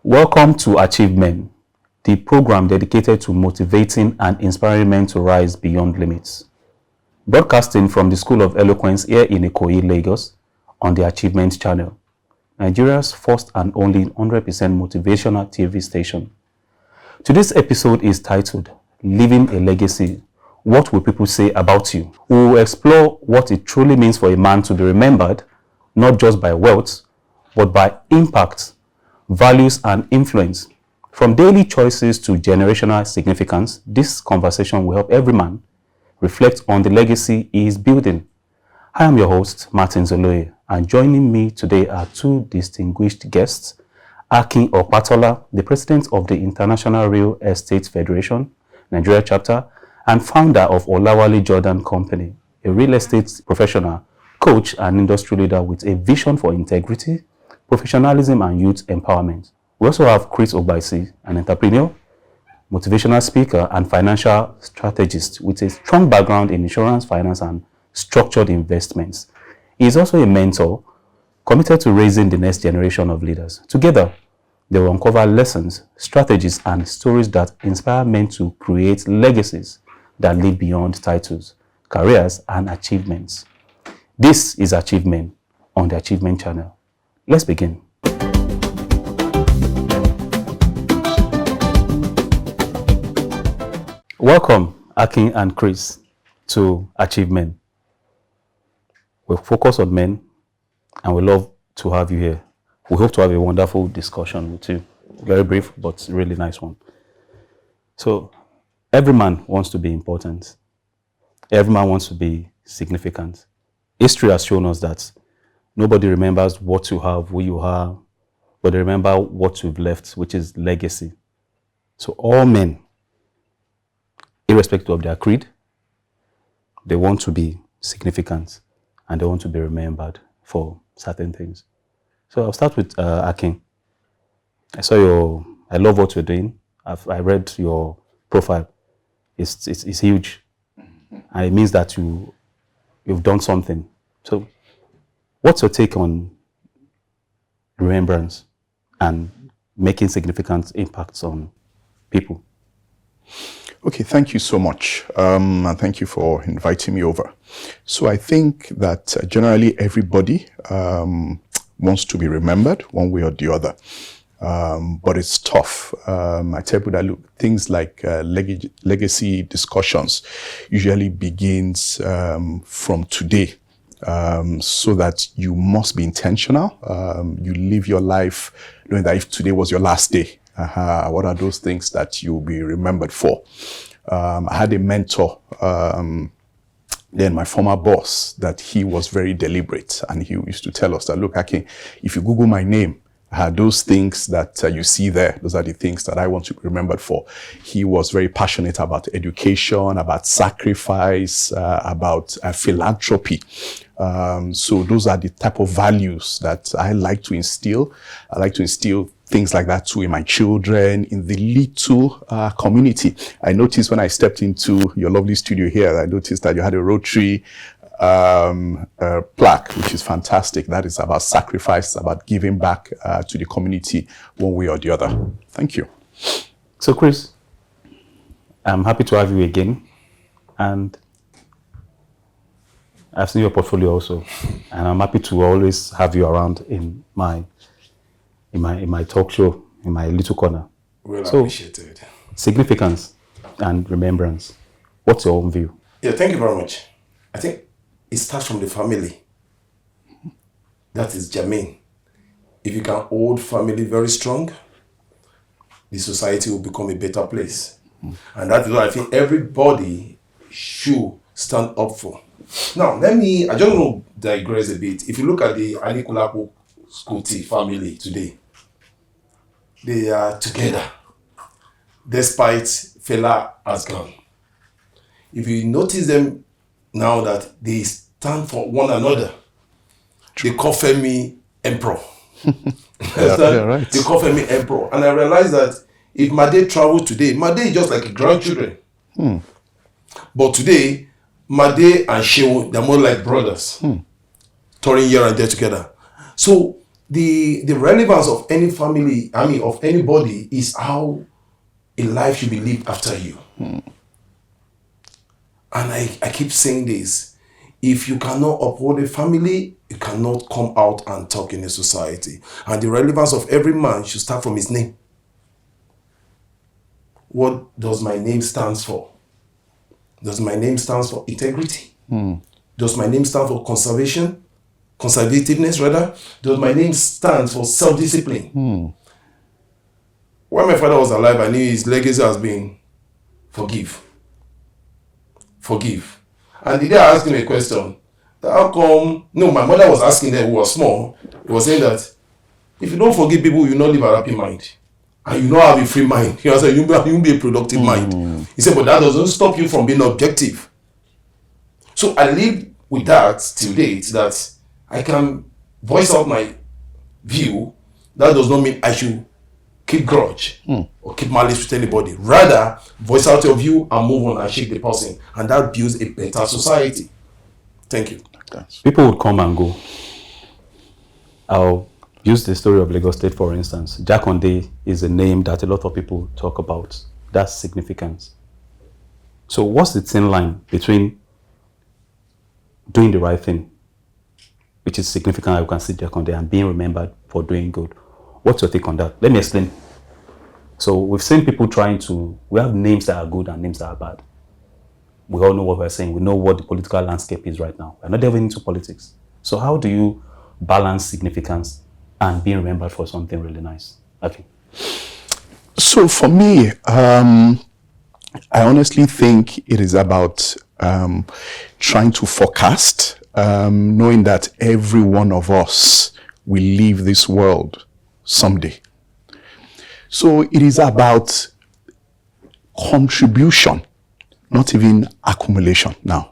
Welcome to AchieveMEN, the program dedicated to motivating and inspiring men to rise beyond limits. Broadcasting from the School of Eloquence here in Ikoyi, Lagos, on the AchieveMEN channel, Nigeria's first and only 100% motivational TV station. Today's episode is titled, Leaving a Legacy, What Will People Say About You? We will explore what it truly means for a man to be remembered, not just by wealth, but by impact, values and influence. From daily choices to generational significance, this conversation will help every man reflect on the legacy he is building. I am your host, Martins Oloye, and joining me today are two distinguished guests, Akin Opatola, the president of the International Real Estate Federation, Nigeria chapter, and founder of Olawale Jordan Company, a real estate professional, coach and industry leader with a vision for integrity, professionalism and youth empowerment. We also have Chris Ogbaisi, an entrepreneur, motivational speaker and financial strategist with a strong background in insurance, finance and structured investments. He is also a mentor committed to raising the next generation of leaders. Together, they will uncover lessons, strategies and stories that inspire men to create legacies that live beyond titles, careers and achievements. This is AchieveMEN on the AchieveMEN channel. Let's begin. Welcome, Akin and Chris, to AchieveMEN. We focus on men, and we love to have you here. We hope to have a wonderful discussion with you. Very brief, but really nice one. So, every man wants to be important. Every man wants to be significant. History has shown us that nobody remembers what you have, who you are, but they remember what you've left, which is legacy. So all men, irrespective of their creed, they want to be significant and they want to be remembered for certain things. So I'll start with Akin. I love what you're doing. I read your profile. It's huge. And it means that you've done something. So what's your take on remembrance and making significant impacts on people? Okay, thank you so much. And thank you for inviting me over. So I think that generally everybody wants to be remembered one way or the other. But it's tough. I tell people that look, things like legacy discussions usually begins from today. So that you must be intentional. You live your life knowing that if today was your last day, what are those things that you'll be remembered for? I had a mentor, then my former boss, that he was very deliberate, and he used to tell us that, look, Akin, if you Google my name, those things that you see there, those are the things that I want to be remembered for. He was very passionate about education, about sacrifice, about philanthropy. So those are the type of values that I like to instill. I like to instill things like that too in my children, in the little community. I noticed when I stepped into your lovely studio here, I noticed that you had a Rotary plaque, which is fantastic. That is about sacrifice, about giving back to the community one way or the other. Thank you. So Chris, I'm happy to have you again, and I've seen your portfolio also, and I'm happy to always have you around in my in my talk show, in my little corner. Well So, appreciated. significance and remembrance. What's your own view? Yeah, thank you very much. I think it starts from the family. That is germane. If you can hold family very strong, the society will become a better place. And that is what I think everybody should stand up for. Now, I just want to digress a bit. If you look at the Anikulapo Skuti family today, they are together, despite Fela has gone. If you notice them now that they stand for one another, they call Femi Emperor. Right. They call Femi Emperor. And I realized that if Made traveled today, Made is just like grandchildren. But today, Made and Shehu, they're more like brothers, touring here and there together. So the relevance of any family, of anybody, is how a life should be lived after you. And I keep saying this: if you cannot uphold a family, you cannot come out and talk in a society. And the relevance of every man should start from his name. What does my name stand for? Does my name stand for integrity? Does my name stand for conservativeness rather? Does my name stand for self-discipline? When my father was alive, I knew his legacy has been forgive. And the day I asked him a question, how come, my mother was asking them who was small, he was saying that if you don't forgive people, you not live a happy mind. And you not have a free mind. He said, you won't be a productive mind. He said, but that doesn't stop you from being objective. So I live with that till date, that I can voice out my view. That does not mean I should keep grudge or keep malice with anybody. Rather, voice out your view and move on and shake the person. And that builds a better society. Thank you. People would come and go. I'll use the story of Lagos State, for instance. Jakonde is a name that a lot of people talk about. That's significance. So what's the thin line between doing the right thing, which is significant, you can see Jakonde, and being remembered for doing good? What's your take on that? Let me explain. So we've seen people we have names that are good and names that are bad. We all know what we're saying. We know what the political landscape is right now. We're not delving into politics. So how do you balance significance and being remembered for something really nice? Okay. So for me, I honestly think it is about trying to forecast, knowing that every one of us will leave this world someday. So it is about contribution, not even accumulation now.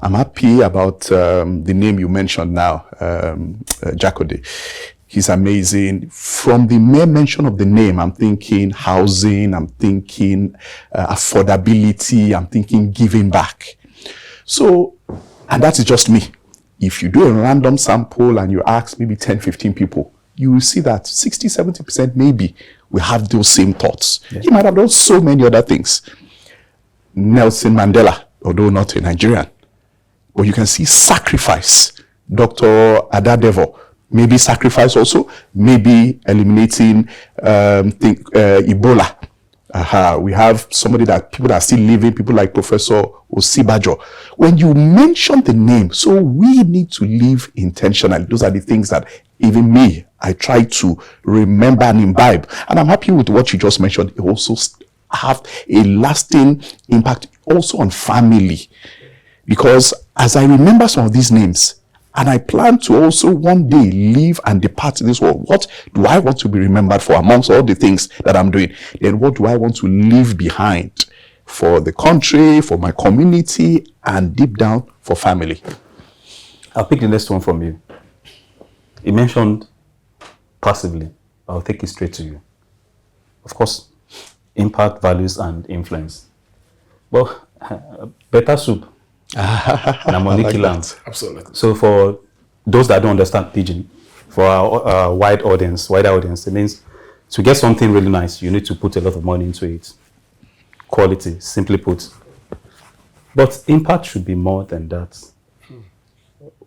I'm happy about the name you mentioned now, Jakonde. He's amazing. From the mere mention of the name, I'm thinking housing, I'm thinking affordability, I'm thinking giving back. So, and that is just me. If you do a random sample and you ask maybe 10, 15 people, you will see that 60, 70% maybe will have those same thoughts. Yeah. He might have done so many other things. Nelson Mandela, although not a Nigerian, but you can see sacrifice. Dr. Adadevo, maybe sacrifice also, maybe eliminating Ebola. We have people that are still living, people like Professor Osibajo. When you mention the name, so we need to live intentionally. Those are the things that even me, I try to remember and imbibe. And I'm happy with what you just mentioned. It also have a lasting impact also on family. Because as I remember some of these names, and I plan to also one day leave and depart this world. What do I want to be remembered for amongst all the things that I'm doing? Then what do I want to leave behind for the country, for my community, and deep down for family? I'll pick the next one from you. You mentioned passively. I'll take it straight to you. Of course, impact, values, and influence. Well, better soup. Absolutely. So for those that don't understand pidgin, for our wider audience, it means to get something really nice, you need to put a lot of money into it. Quality, simply put. But impact should be more than that.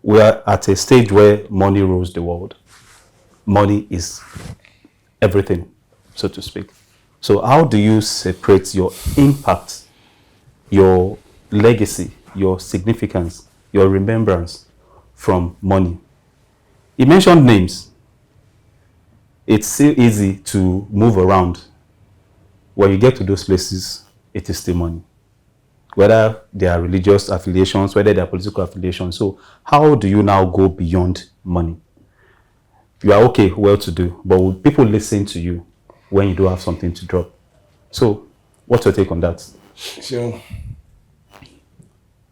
We are at a stage where money rules the world. money is everything, so to speak. So how do you separate your impact, your legacy, your significance, your remembrance from money? He mentioned names. It's so easy to move around. When you get to those places, it is still money. Whether they are religious affiliations, whether they are political affiliations. So how do you now go beyond money? You are okay, well-to-do, but will people listen to you when you do have something to drop? So what's your take on that? So,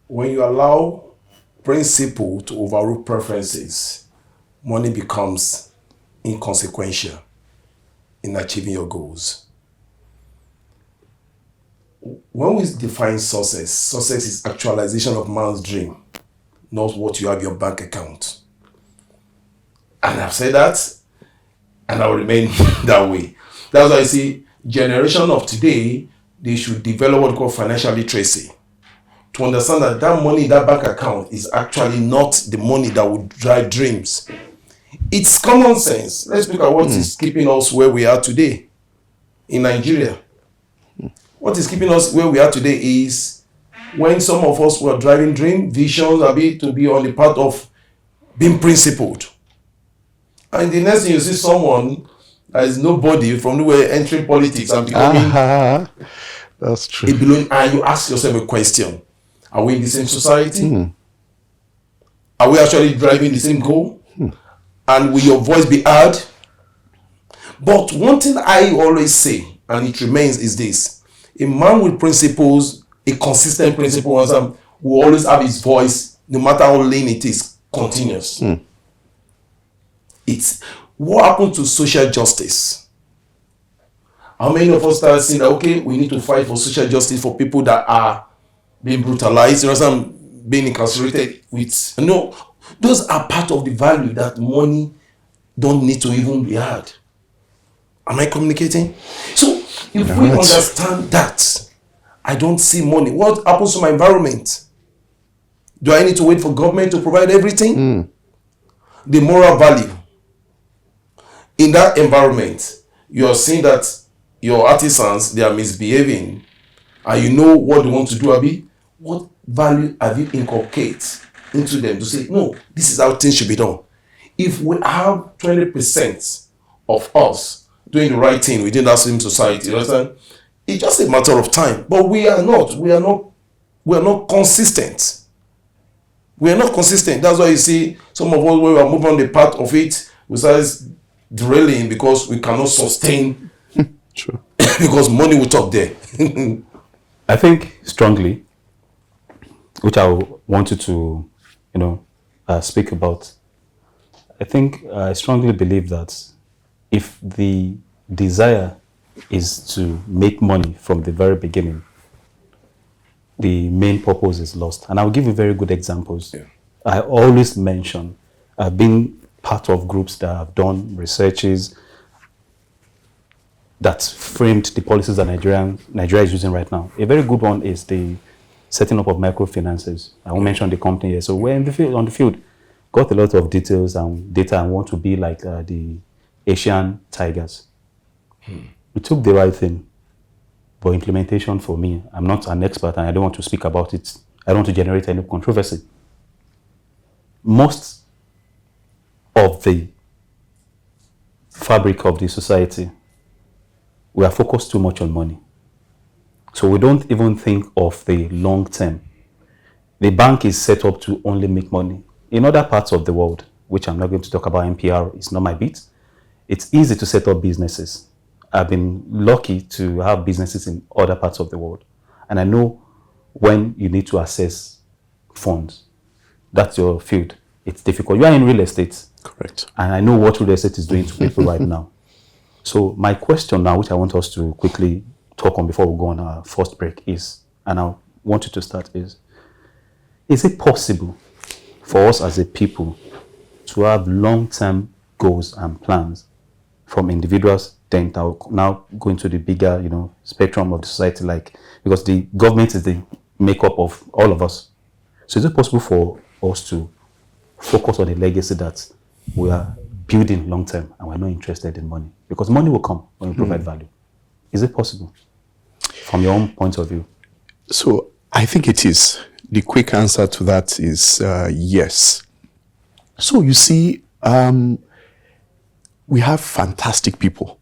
when you allow principle to overrule preferences, money becomes inconsequential in achieving your goals. When we define success is actualization of man's dream, not what you have in your bank account. And I've said that, and I will remain that way. That's why I see generation of today, they should develop what we call financial literacy, to understand that that money in that bank account is actually not the money that would drive dreams. It's common sense. Let's look at what is keeping us where we are today in Nigeria. What is keeping us where we are today is when some of us were driving dream, visions, to be on the path of being principled. And the next thing you see someone that is nobody from nowhere entering politics and becoming that's true. and you ask yourself a question. Are we in the same society? Are we actually driving the same goal? And will your voice be heard? But one thing I always say, and it remains, is this: a man with principles, a consistent principle, will always have his voice, no matter how lean it is, continuous. It's what happened to social justice. How many of us start saying that, okay, we need to fight for social justice for people that are being brutalized, being incarcerated with, those are part of the value that money don't need to even be had. Am I communicating? So if we understand that, I don't see money. What happens to my environment? Do I need to wait for government to provide everything? The moral value. In that environment, you are seeing that your artisans, they are misbehaving, and you know what they want to do, Abi. What value have you inculcated into them to say, no, this is how things should be done? If we have 20% of us doing the right thing within that same society, you understand? It's just a matter of time. But we are not consistent. We are not consistent. That's why you see some of us, when we are moving on the path of it, we start derailing because we cannot sustain. True. Because money will talk there. I think strongly, which I want you to, speak about. I think I strongly believe that if the desire is to make money from the very beginning, the main purpose is lost. And I'll give you very good examples. Yeah. I always mention, I've been part of groups that have done researches that framed the policies that Nigeria is using right now. A very good one is the setting up of microfinances. I won't mention the company here. So we're on the field, got a lot of details and data and want to be like the Asian tigers. We took the right thing, but implementation for me, I'm not an expert and I don't want to speak about it. I don't want to generate any controversy. Most of the fabric of the society, we are focused too much on money. So we don't even think of the long term. The bank is set up to only make money. In other parts of the world, which I'm not going to talk about, NPR, it's not my beat, it's easy to set up businesses. I've been lucky to have businesses in other parts of the world. And I know when you need to access funds. That's your field. It's difficult. You are in real estate. Correct. And I know what real estate is doing to people right now. So my question now, which I want us to quickly talk on before we go on our first break is, and I want you to start is it possible for us as a people to have long-term goals and plans from individuals then now go into the bigger, spectrum of the society, because the government is the makeup of all of us. So is it possible for us to focus on a legacy that we are building long term and we're not interested in money? Because money will come when we provide value. Is it possible from your own point of view? So I think it is. The quick answer to that is yes. So you see, we have fantastic people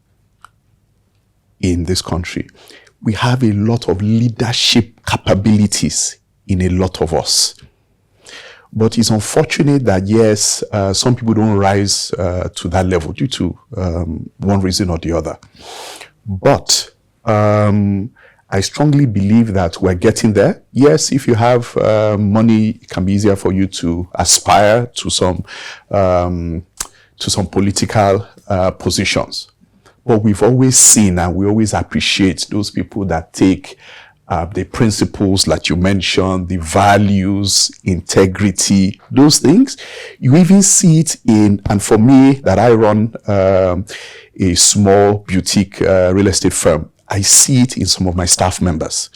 in this country. We have a lot of leadership capabilities in a lot of us. But it's unfortunate that, yes, some people don't rise to that level due to one reason or the other. But I strongly believe that we're getting there. Yes, if you have money, it can be easier for you to aspire to some political positions. But we've always seen and we always appreciate those people that take the principles that you mentioned, the values, integrity, those things. You even see it in, and for me, that I run a small boutique real estate firm, I see it in some of my staff members.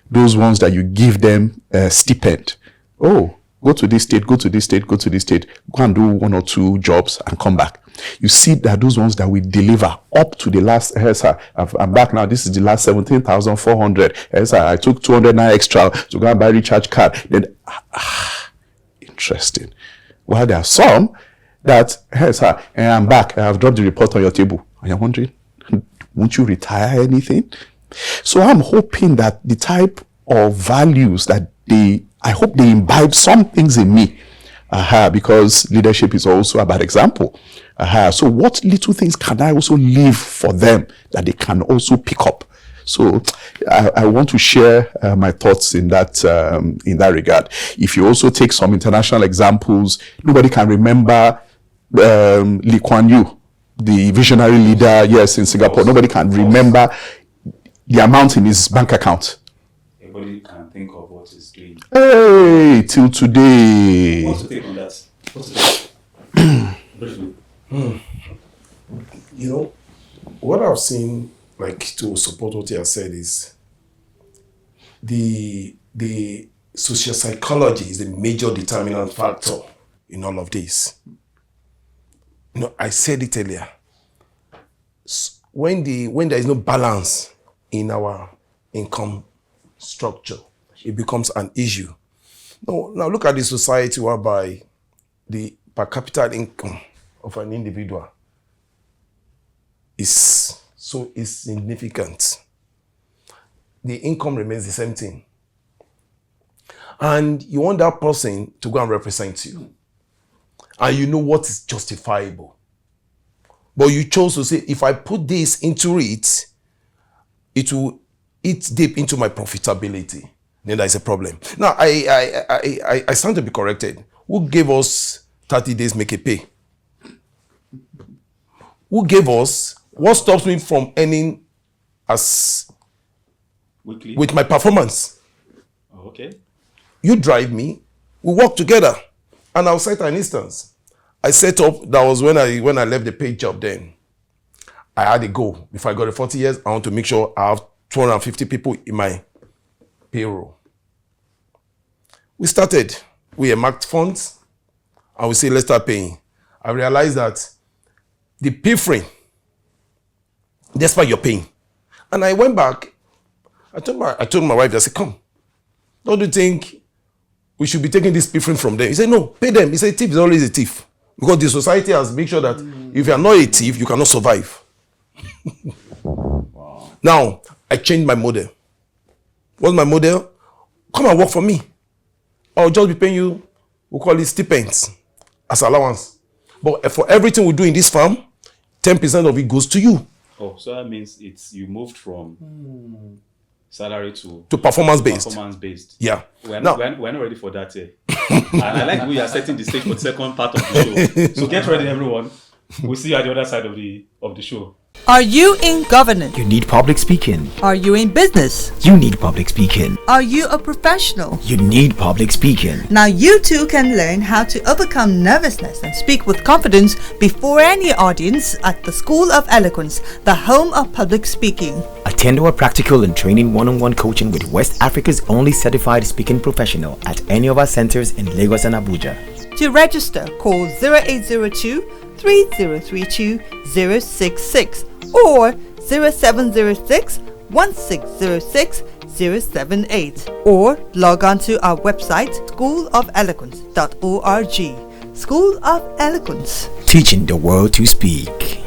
Those ones that you give them a stipend. Oh, go to this state, go to this state, go to this state, go and do 1 or 2 jobs and come back. You see that those ones that we deliver up to the last, sir, I'm back now, this is the last 17,400. Sir, I took 200 extra to go and buy a recharge card. Then, interesting. Well, there are some that, sir, I'm back, I have dropped the report on your table. And you're wondering, won't you retire anything? So I'm hoping that the type of values that I hope they imbibe some things in me. Because leadership is also about example. So what little things can I also leave for them that they can also pick up? So I want to share my thoughts in that regard. If you also take some international examples, nobody can remember Lee Kuan Yew, the visionary leader, yes, in Singapore. Nobody can remember the amount in his bank account. Everybody can think of what he's doing. Hey, till today. What's the take on that? What's the take? You know, what I've seen, like, to support what you have said, is the social psychology is a major determinant factor in all of this. You know, I said it earlier. When there is no balance in our income structure, it becomes an issue. Now look at the society whereby the per capita income of an individual is so insignificant. The income remains the same thing. And you want that person to go and represent you. And you know what is justifiable. But you chose to say, if I put this into it, it will eat deep into my profitability. Then there is a problem. Now, I stand to be corrected. Who gave us 30 days make a pay? Who gave us? What stops me from earning as Weekly? with my performance? Oh, okay. You drive me, we work together. And I'll cite an instance. I set up, that was when I left the paid job then. I had a goal. Before I got to 40 years, I want to make sure I have 250 people in my payroll. We started. We marked funds, and we say, let's start paying. I realized that the pay frame, despite your paying. And I went back. I told my wife, I said, come, don't you think we should be taking this pay frame from them? He said, no, pay them. He said, thief is always a thief. Because the society has made sure that if you are not a thief, you cannot survive. Wow. Now, I changed my model. What's my model? Come and work for me. I'll just be paying you, we'll call it stipends, as allowance. But for everything we do in this farm, 10% of it goes to you. Oh, so that means you moved from salary to performance-based. Performance-based. Yeah. We're not ready for that yet. And I like the way you are setting the stage for the second part of the show. So get ready, everyone. We'll see you at the other side of the show. Are you in governance? You need public speaking. Are you in business? You need public speaking. Are you a professional? You need public speaking. Now you too can learn how to overcome nervousness and speak with confidence before any audience at the School of Eloquence, the home of public speaking. Attend our practical and training one-on-one coaching with West Africa's only certified speaking professional at any of our centers in Lagos and Abuja. To register, call 0802 3032-066 or 0706-1606-078, or log on to our website schoolofeloquence.org. School of Eloquence, Teaching the world to speak.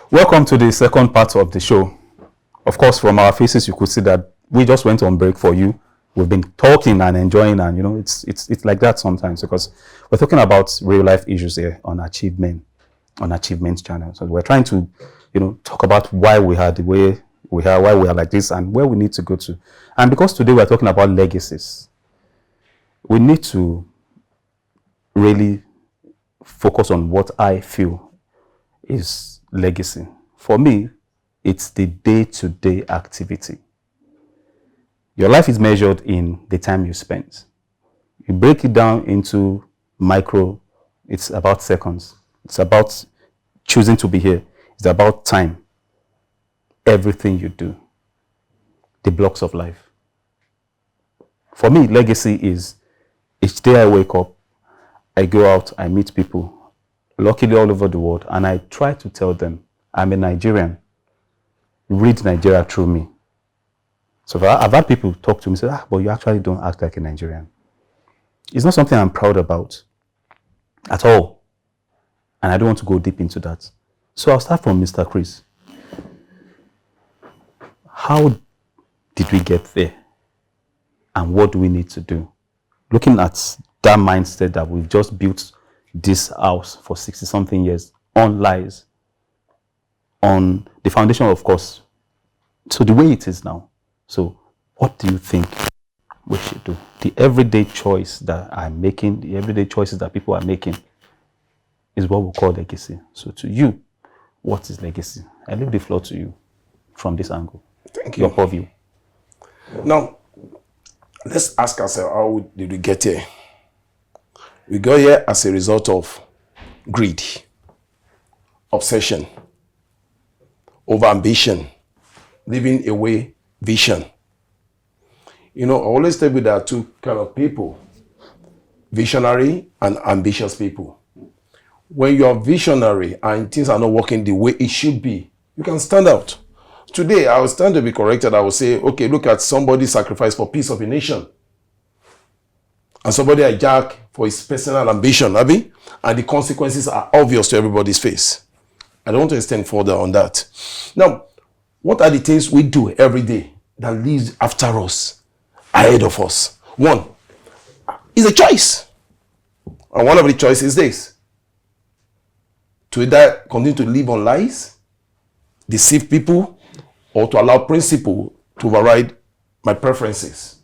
Welcome to the second part of the show. Of course, from our faces, you could see that we just went on break for you. We've been talking and enjoying, and it's like that sometimes, because we're talking about real life issues here on AchieveMEN, on AchieveMEN's channel. So we're trying to, talk about why we are the way we are, why we are like this, and where we need to go to. And because today we're talking about legacies, we need to really focus on what I feel is legacy. For me, it's the day-to-day activity. Your life is measured in the time you spend. You break it down into micro, it's about seconds. It's about choosing to be here. It's about time. Everything you do. The blocks of life. For me, legacy is each day I wake up, I go out, I meet people, luckily all over the world, and I try to tell them, I'm a Nigerian. Read Nigeria through me. So I've had people talk to me and say, but you actually don't act like a Nigerian. It's not something I'm proud about at all. And I don't want to go deep into that. So I'll start from Mr. Chris. How did we get there? And what do we need to do? Looking at that mindset that we've just built this house for 60-something years on lies, on the foundation, of course, so the way it is now. So what do you think we should do? The everyday choice that I'm making, the everyday choices that people are making is what we call legacy. So to you, what is legacy? I leave the floor to you from this angle. Thank you. Your purview. Now, let's ask ourselves, how did we get here? We got here as a result of greed, obsession, over-ambition, living away vision. I always tell you there are two kind of people, visionary and ambitious people. When you are visionary and things are not working the way it should be, you can stand out. Today, I will stand to be corrected. I will say, okay, look at somebody sacrifice for peace of a nation. And somebody hijack for his personal ambition, Abi? And the consequences are obvious to everybody's face. I don't want to extend further on that. Now, what are the things we do every day that leads after us, ahead of us? One is a choice. And one of the choices is this: to either continue to live on lies, deceive people, or to allow principle to override my preferences.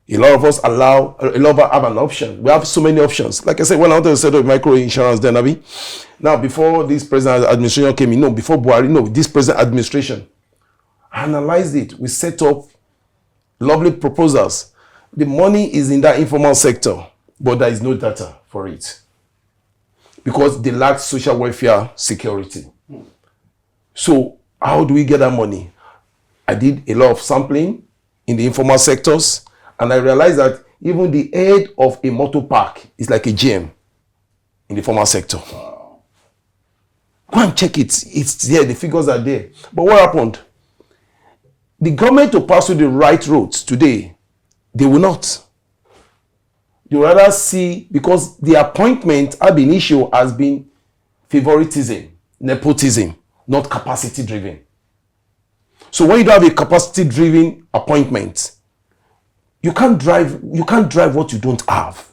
A lot of us have an option. We have so many options. Like I said, when I wanted to set up micro insurance, then Abi, now before this present administration came in, before Buhari, this present administration, I analyzed it. We set up lovely proposals. The money is in that informal sector, but there is no data for it because they lack social welfare security. So how do we get that money? I did a lot of sampling in the informal sectors, and I realized that even the head of a motor park is like a GM in the formal sector. Wow. Go and check it. It's there. The figures are there. But what happened? The government to pass through the right roads today, they will not. They rather see, because the appointment ab initio has been favoritism, nepotism, not capacity driven. So when you don't have a capacity driven appointment, you can't drive what you don't have.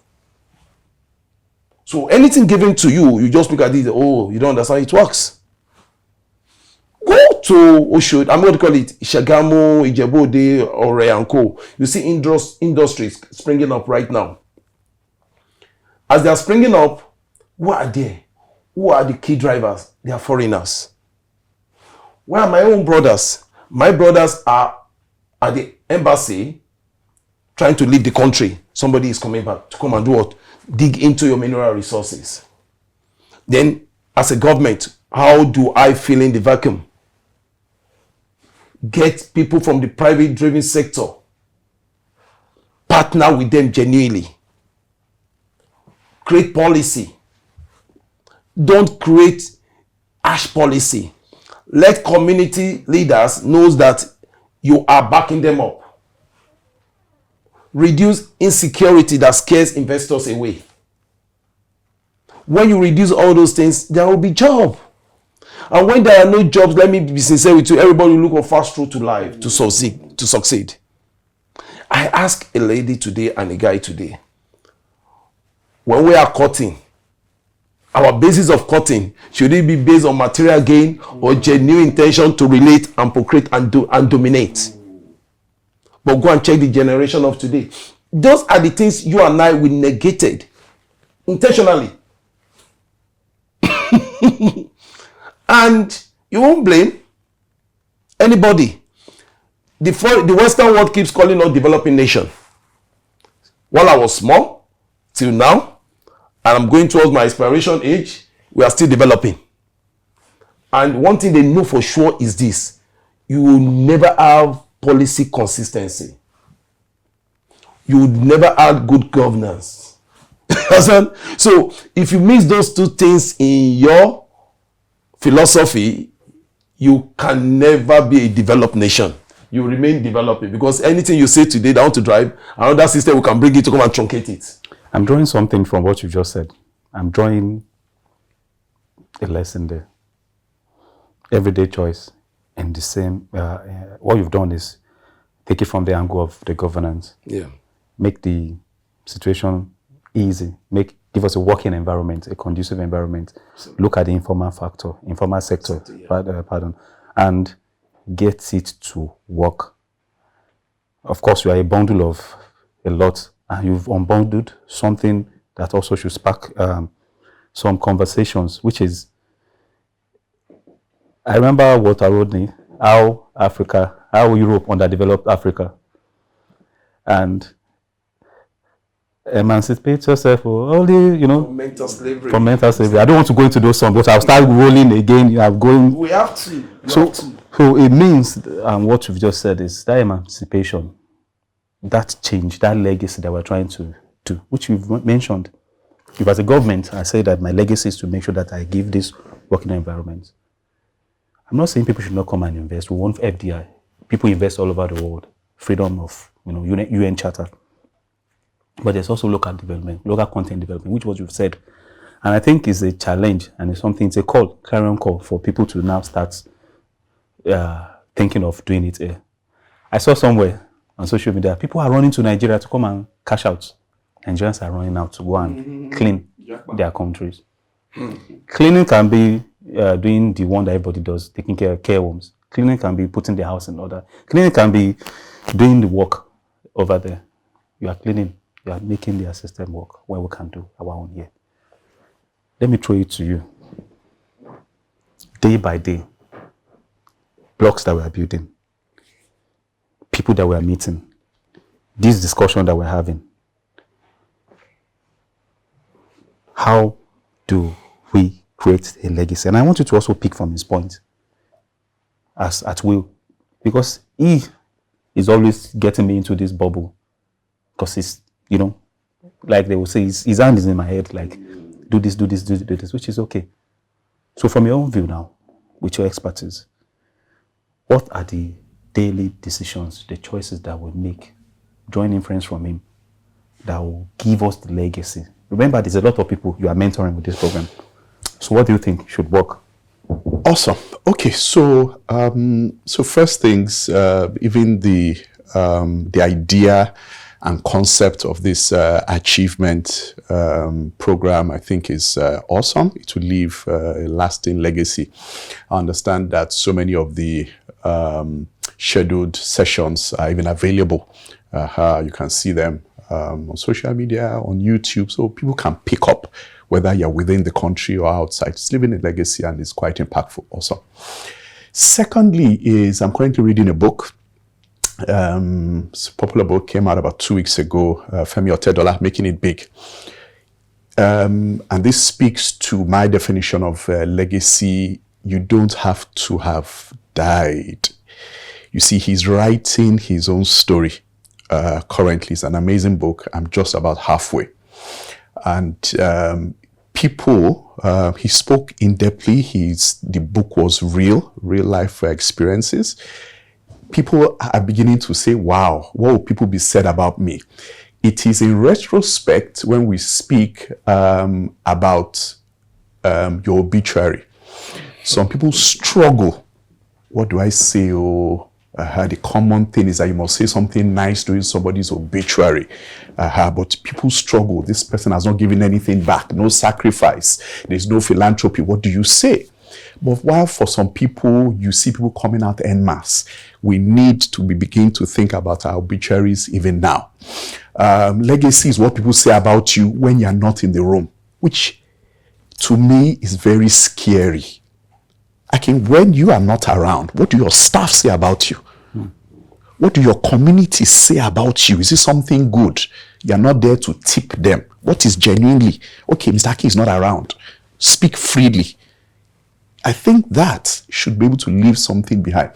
So anything given to you, you just look at it, you don't understand it works. Go to Oshod, I'm going to call it Shagamu, Ijebode, or Reyanko. You see industries springing up right now. As they are springing up, who are there? Who are the key drivers? They are foreigners. Where are my own brothers? My brothers are at the embassy trying to leave the country. Somebody is coming back to come and do what? Dig into your mineral resources. Then, as a government, how do I fill in the vacuum? Get people from the private driven sector. Partner with them genuinely. Create policy. Don't create harsh policy. Let community leaders know that you are backing them up. Reduce insecurity that scares investors away. When you reduce all those things, there will be job. And when there are no jobs, let me be sincere with you, everybody will look for fast route to life to succeed. I asked a lady today and a guy today, when we are cutting, our basis of cutting, should it be based on material gain or genuine intention to relate and procreate and dominate? But go and check the generation of today. Those are the things you and I will negated intentionally. And you won't blame anybody. The Western world keeps calling us developing nation. While I was small, till now, and I'm going towards my expiration age, we are still developing. And one thing they know for sure is this: you will never have policy consistency. You would never have good governance. So if you mix those two things in your philosophy, you can never be a developed nation. You remain developing, because anything you say today that want to drive, another system we can bring it to come and truncate it. I'm drawing something from what you just said. I'm drawing a lesson there. Everyday choice. And the same, what you've done is take it from the angle of the governance. Yeah. Make the situation easy. Give us a working environment, a conducive environment. Look at the informal sector, and get it to work. Of course, you are a bundle of a lot, and you've unbundled something that also should spark some conversations, which is, I remember what I wrote, how Europe underdeveloped Africa, and emancipate yourself only, from mental slavery. I don't want to go into those songs, but I'll start rolling again. We have to. So it means, what you've just said is that emancipation, that change, that legacy that we're trying to do, which you've mentioned. If as a government, I say that my legacy is to make sure that I give this working environment. I'm not saying people should not come and invest. We want FDI. People invest all over the world. Freedom of, UN Charter. But there's also local development, local content development, which was you've said. And I think is a challenge, and it's a clarion call for people to now start thinking of doing it here. I saw somewhere on social media, people are running to Nigeria to come and cash out. Nigerians are running out to go and clean their countries. Cleaning can be doing the one that everybody does, taking care of care homes. Cleaning can be putting the house in order. Cleaning can be doing the work over there. You are cleaning. You are making their system work when we can do our own here. Let me throw it to you. Day by day, blocks that we are building, people that we are meeting, this discussion that we're having. How do we create a legacy? And I want you to also pick from his point as at will, because he is always getting me into this bubble, because he's, like they will say, his hand is in my head, like, do this, which is okay. So from your own view now, with your expertise, what are the daily decisions, the choices that we make, drawing inference from him, that will give us the legacy? Remember, there's a lot of people you are mentoring with this program. So what do you think should work? Awesome. Okay, so first things, even the idea and concept of this achievement program, I think, is awesome. It will leave a lasting legacy. I understand that so many of the scheduled sessions are even available. You can see them on social media, on YouTube, so people can pick up whether you're within the country or outside. It's leaving a legacy, and it's quite impactful also. Secondly is, I'm currently reading a book. It's a popular book, came out about 2 weeks ago, Femi Otedola, Making It Big. And this speaks to my definition of legacy. You don't have to have died. You see, he's writing his own story currently. It's an amazing book. I'm just about halfway. And people, he spoke in-depthly. The book was real life experiences. People are beginning to say, wow, what will people be said about me? It is in retrospect when we speak about your obituary. Some people struggle. What do I say? The common thing is that you must say something nice during somebody's obituary. But people struggle. This person has not given anything back. No sacrifice. There's no philanthropy. What do you say? But while for some people, you see people coming out en masse, we need to begin to think about our obituaries even now. Legacy is what people say about you when you're not in the room, which to me is very scary. When you are not around, what do your staff say about you? What do your community say about you? Is it something good? You're not there to tip them. What is genuinely, okay, Mr. Akin is not around. Speak freely. I think that should be able to leave something behind.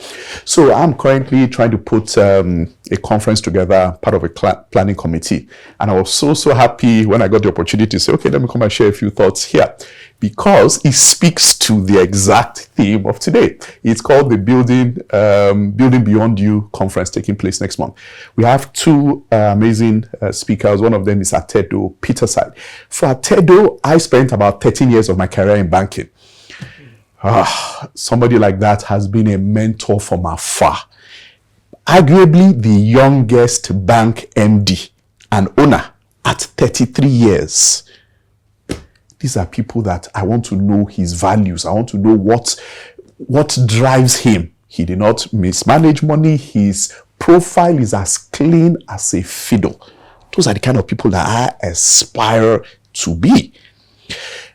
So I'm currently trying to put a conference together, part of a planning committee. And I was so happy when I got the opportunity to say, okay, let me come and share a few thoughts here. Because it speaks to the exact theme of today. It's called the Building Beyond You conference taking place next month. We have two amazing speakers. One of them is Atedo Peterside. For Atedo, I spent about 13 years of my career in banking. Somebody like that has been a mentor from afar. Arguably the youngest bank MD and owner at 33 years. These are people that I want to know his values. I want to know what drives him. He did not mismanage money. His profile is as clean as a fiddle. Those are the kind of people that I aspire to be.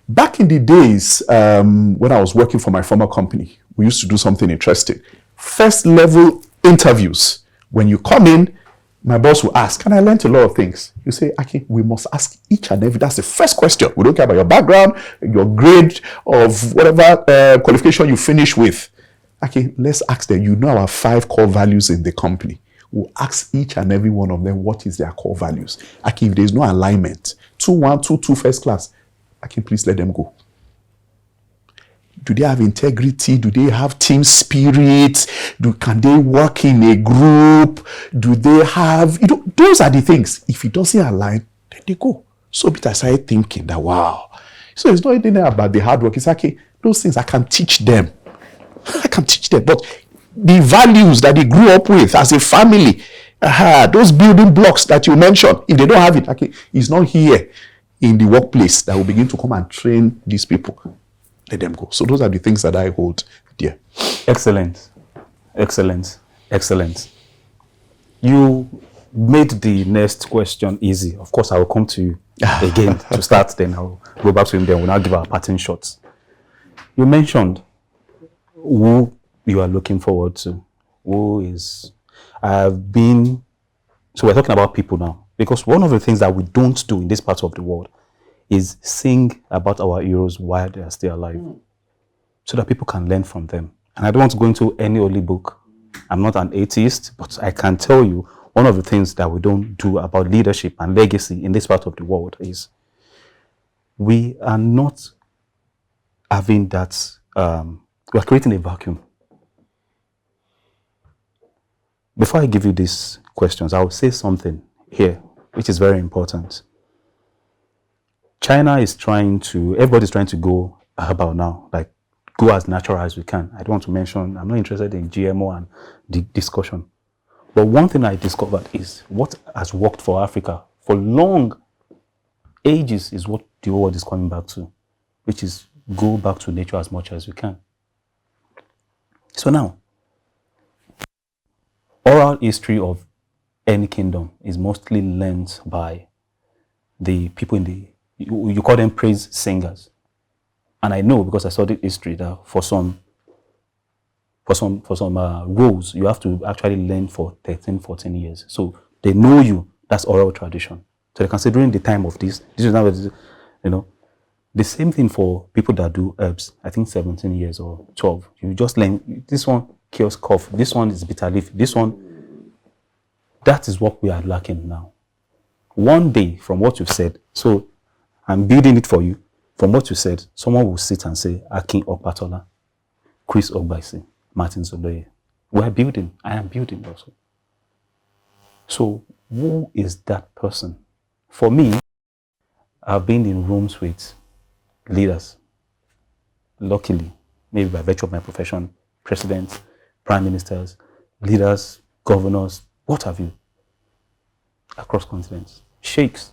Back in the days when I was working for my former company, we used to do something interesting. First level interviews. When you come in, my boss will ask, and I learned a lot of things. You say, Akin, we must ask each and every, that's the first question. We don't care about your background, your grade of whatever qualification you finish with. Akin, let's ask them, you know our 5 core values in the company. We'll ask each and every one of them, what is their core values? Akin, if there's no alignment, 2-1, 2-2 first class, Akin, please let them go. Do they have integrity? Do they have team spirit? Can they work in a group? Do they have, those are the things. If it doesn't align, then they go. So I started thinking that, wow. So it's not anything about the hard work. It's okay, those things I can teach them. I can teach them. But the values that they grew up with as a family, those building blocks that you mentioned, if they don't have it, okay, it's not here in the workplace that will begin to come and train these people. Let them go. So those are the things that I hold dear. Excellent. You made the next question easy. Of course, I will come to you again to start. Then I'll go back to him. Then we'll now give our parting shots. You mentioned who you are looking forward to. So we're talking about people now. Because one of the things that we don't do in this part of the world is sing about our heroes while they are still alive, so that people can learn from them. And I don't want to go into any holy book. I'm not an atheist, but I can tell you one of the things that we don't do about leadership and legacy in this part of the world is we are not having that, we are creating a vacuum. Before I give you these questions, I will say something here, which is very important. Everybody's trying to go about now, like go as natural as we can. I don't want to mention, I'm not interested in GMO and the discussion. But one thing I discovered is what has worked for Africa for long ages is what the world is coming back to, which is go back to nature as much as we can. So now, oral history of any kingdom is mostly learned by the people you call them praise singers. And I know because I studied history that for some roles, you have to actually learn for 13, 14 years. So they know you, that's oral tradition. So they can say during the time of this is now, the same thing for people that do herbs, I think 17 years or 12. You just learn, this one cures cough, this one is bitter leaf, this one, that is what we are lacking now. One day, from what you've said, so I'm building it for you. from what you said, someone will sit and say, Akin Opatola, Chris Ogbaisi, Martins Oloye. We are building. I am building also. So who is that person? For me, I've been in rooms with leaders, luckily, maybe by virtue of my profession, presidents, prime ministers, leaders, governors, what have you, across continents, sheikhs.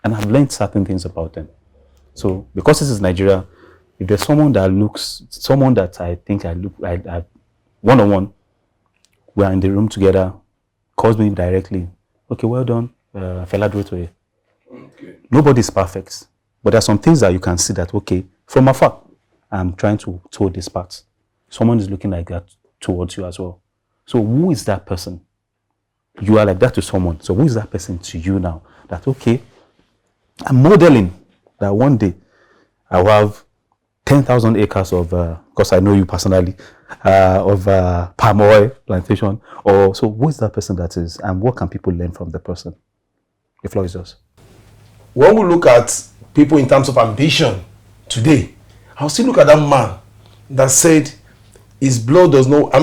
And I've learned certain things about them. So because this is Nigeria, if there's someone that I think I one-on-one, we're in the room together, calls me directly, okay, well done, Fela Durotoye. Okay. Nobody's perfect, but there are some things that you can see that, okay, from afar, I'm trying to toe this path. Someone is looking like that towards you as well. So who is that person? You are like that to someone. So who is that person to you now? That, okay, I'm modeling that one day I will have 10,000 acres of, because I know you personally, of palm oil plantation. Or so who is that person that is, and what can people learn from the person? The floor is yours. When we look at people in terms of ambition today, I'll still look at that man that said his blood does not,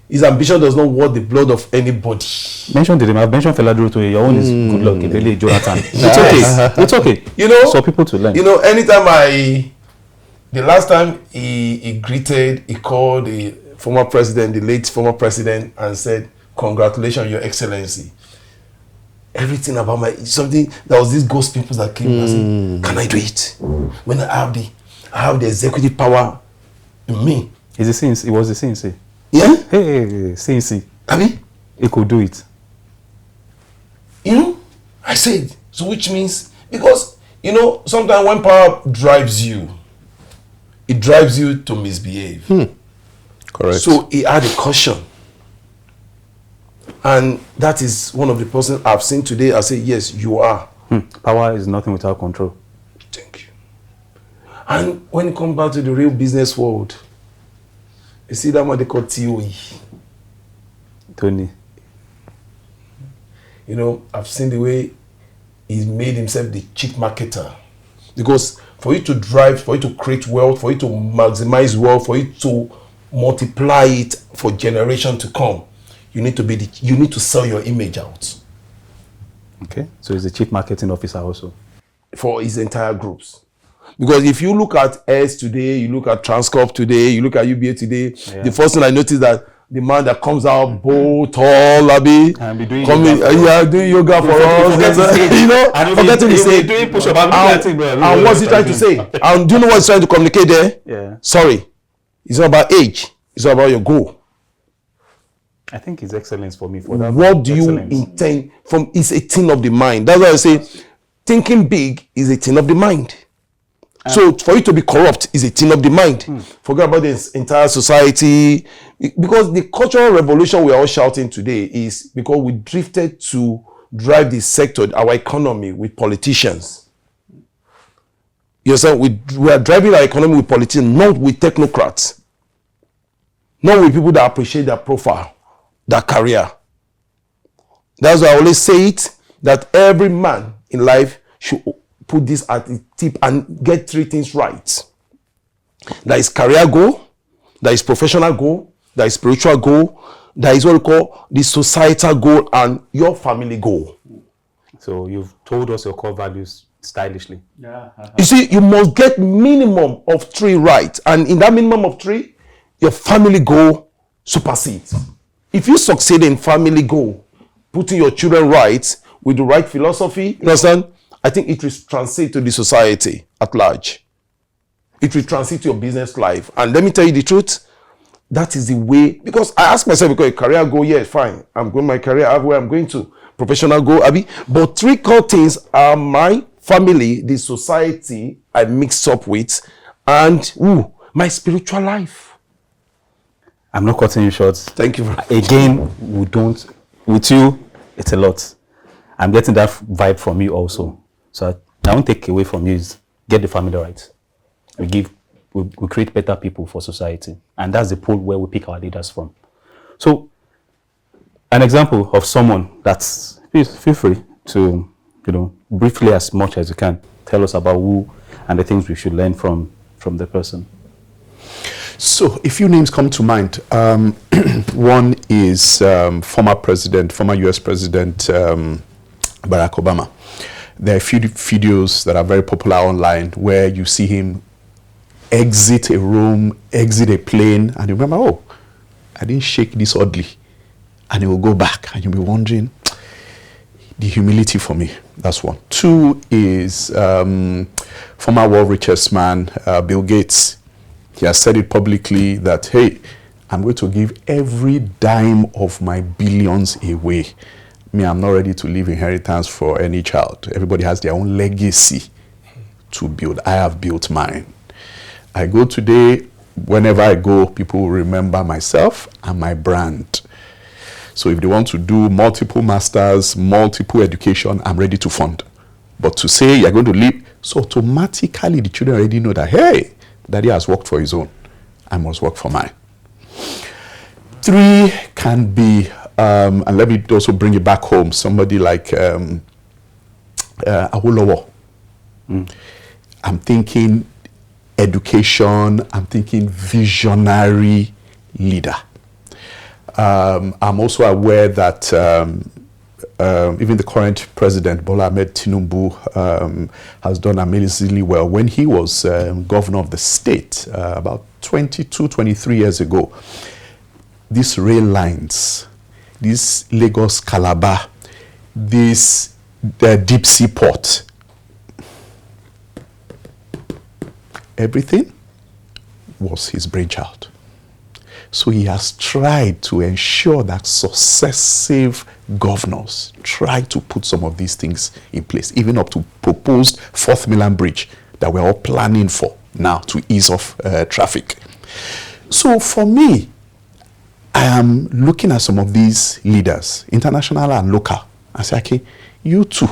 his ambition does not worth the blood of anybody. Mention the name. I've mentioned Fela Durotoye. Your own is good luck. Really, Jonathan. It's okay. It's okay. You know, for people to learn. You know, anytime the last time he called the former president, the late former president, and said, "Congratulations, Your Excellency." Everything about something, there was these ghost people that came and said, "Can I do it? When I have the executive power in me." It was the CNC. Yeah? Hey, CNC. He could do it. You know, I said, so which means, because, you know, sometimes when power drives you, it drives you to misbehave. Correct. So he had a caution. And that is one of the persons I've seen today. I say, yes, you are. Power is nothing without control. Thank you. And when it comes back to the real business world, you see that what they call TOE. Tony. You know, I've seen the way he's made himself the chief marketer. Because for you to drive, for you to create wealth, for you to maximize wealth, for you to multiply it for generation to come, you need to sell your image out. Okay. So he's the chief marketing officer also. For his entire groups. Because if you look at S today, you look at Transcorp today, you look at UBA today, the first thing I noticed that the man that comes out bold, tall, and be doing doing yoga for us. You know, forgetting to say. Doing push-up. And what's he trying to say? And do you know what he's trying to communicate there? Yeah. Sorry, it's not about age. It's not about your goal. I think it's excellence for me. For that. What do you intend from? It's a thing of the mind. That's why I say, thinking big is a thing of the mind. So for you to be corrupt is a thing of the mind. Forget about the entire society. Because the cultural revolution we are all shouting today is because we drifted to drive this sector, our economy, with politicians. You understand? We are driving our economy with politicians, not with technocrats. Not with people that appreciate their profile, their career. That's why I always say it, that every man in life should put this at the tip and get three things right. There is career goal, there is professional goal, there is spiritual goal, there is what we call the societal goal and your family goal. So you've told us your core values stylishly. Yeah. You see, you must get minimum of 3 right. And in that minimum of 3, your family goal supersedes. If you succeed in family goal, putting your children right with the right philosophy, you understand? I think it will translate to the society at large. It will translate to your business life. And let me tell you the truth, that is the way, because I ask myself, because a career goal, yeah, fine. I'm going my career, I have where I'm going to. Professional goal, Abby. But 3 core things are my family, the society I mix up with, and my spiritual life. I'm not cutting you short. Thank you. Again, with you, it's a lot. I'm getting that vibe from you also. So I won't take away from you is get the family right. We create better people for society. And that's the pool where we pick our leaders from. So an example of someone that's, feel free to, briefly as much as you can, tell us about who and the things we should learn from the person. So a few names come to mind. One is former US President Barack Obama. There are a few videos that are very popular online where you see him exit a room, exit a plane, and you remember, oh, I didn't shake this oddly. And he will go back, and you'll be wondering, the humility for me. That's one. Two is former world richest man, Bill Gates. He has said it publicly that, hey, I'm going to give every dime of my billions away. Me, I'm not ready to leave inheritance for any child. Everybody has their own legacy to build. I have built mine. I go today, whenever I go, people will remember myself and my brand. So if they want to do multiple masters, multiple education, I'm ready to fund. But to say you're going to leave, so automatically the children already know that, hey, daddy has worked for his own. I must work for mine. Three can be, and let me also bring it back home, somebody like Awolowo. I'm thinking education, I'm thinking visionary leader. I'm also aware that even the current president, Bola Ahmed Tinubu, has done amazingly well. When he was governor of the state about 22, 23 years ago, these rail lines, this Lagos Calabar, this deep sea port, everything was his brainchild. So he has tried to ensure that successive governors try to put some of these things in place, even up to proposed 4th Milan Bridge that we're all planning for now to ease off traffic. So for me, I am looking at some of these leaders, international and local. I say, okay, you too,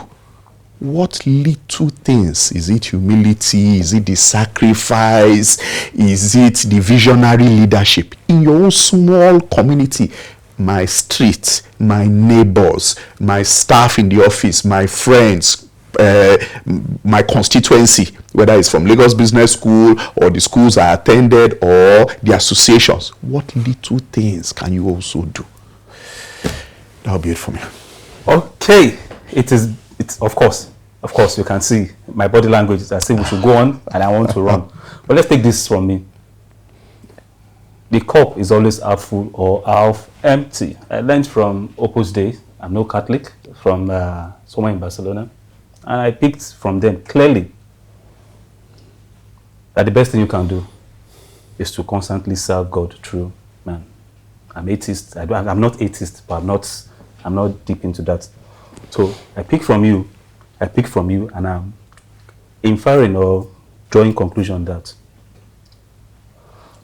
what little things? Is it humility? Is it the sacrifice? Is it the visionary leadership in your own small community? My street, my neighbors, my staff in the office, my friends, my constituency, whether it's from Lagos Business School or the schools I attended or the associations. What little things can you also do? That'll be it for me. Okay, it's of course, you can see my body language is I say we should go on and I want to run. But let's take this from me. The cup is always half full or half empty. I learned from Opus Dei, I'm no Catholic, from somewhere in Barcelona. And I picked from them clearly that the best thing you can do is to constantly serve God through man. I'm atheist. I'm not atheist, but I'm not deep into that. So I pick from you, and I'm inferring or drawing conclusion that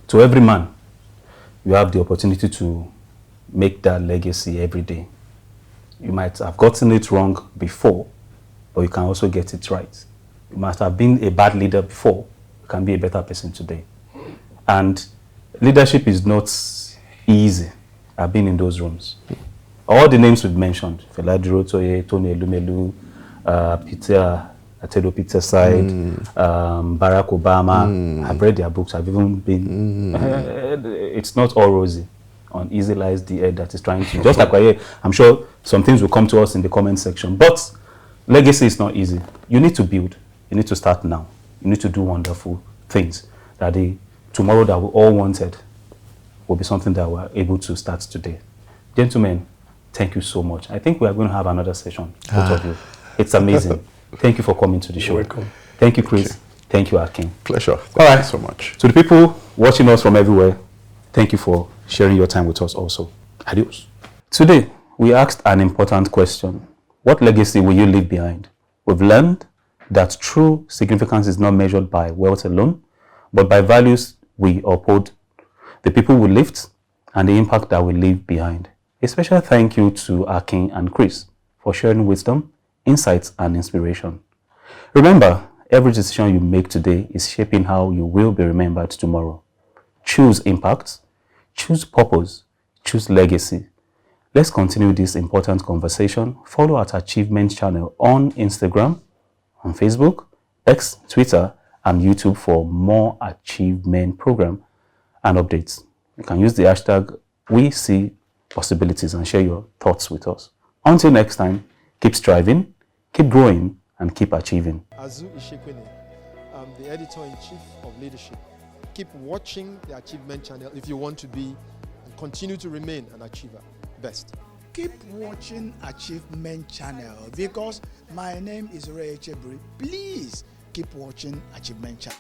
to every man, you have the opportunity to make that legacy every day. You might have gotten it wrong before, but you can also get it right. You must have been a bad leader before, you can be a better person today. And leadership is not easy. I've been in those rooms. All the names we've mentioned, Feladuro Toye, Tony Elumelu, Peter Atedo Peter Side, Barack Obama. I've read their books. I've even been. It's not all rosy. On easy lies the head that is trying to. Just like I'm sure some things will come to us in the comment section. But legacy is not easy. You need to build. You need to start now. You need to do wonderful things. That the tomorrow that we all wanted will be something that we're able to start today. Gentlemen, thank you so much. I think we are going to have another session, both of you. It's amazing. Thank you for coming to the show. You're welcome. Thank you, Chris. Thank you, Akin. Pleasure. Thank you so much. To the people watching us from everywhere, thank you for sharing your time with us also. Adios. Today, we asked an important question. What legacy will you leave behind? We've learned that true significance is not measured by wealth alone, but by values we uphold, the people we lift, and the impact that we leave behind. A special thank you to Akin and Chris for sharing wisdom, insights, and inspiration. Remember, every decision you make today is shaping how you will be remembered tomorrow. Choose impact, choose purpose, choose legacy. Let's continue this important conversation. Follow our AchieveMEN channel on Instagram, on Facebook, X, Twitter, and YouTube for more AchieveMEN program and updates. You can use the hashtag #WeSeePossibilities and share your thoughts with us. Until next time, keep striving, keep growing, and keep achieving. Azu Ishekwene, I'm the editor-in-chief of Leadership. Keep watching the AchieveMEN channel if you want to be and continue to remain an achiever. Best. Keep watching AchieveMEN channel because my name is Ray Echebri. Please keep watching AchieveMEN channel.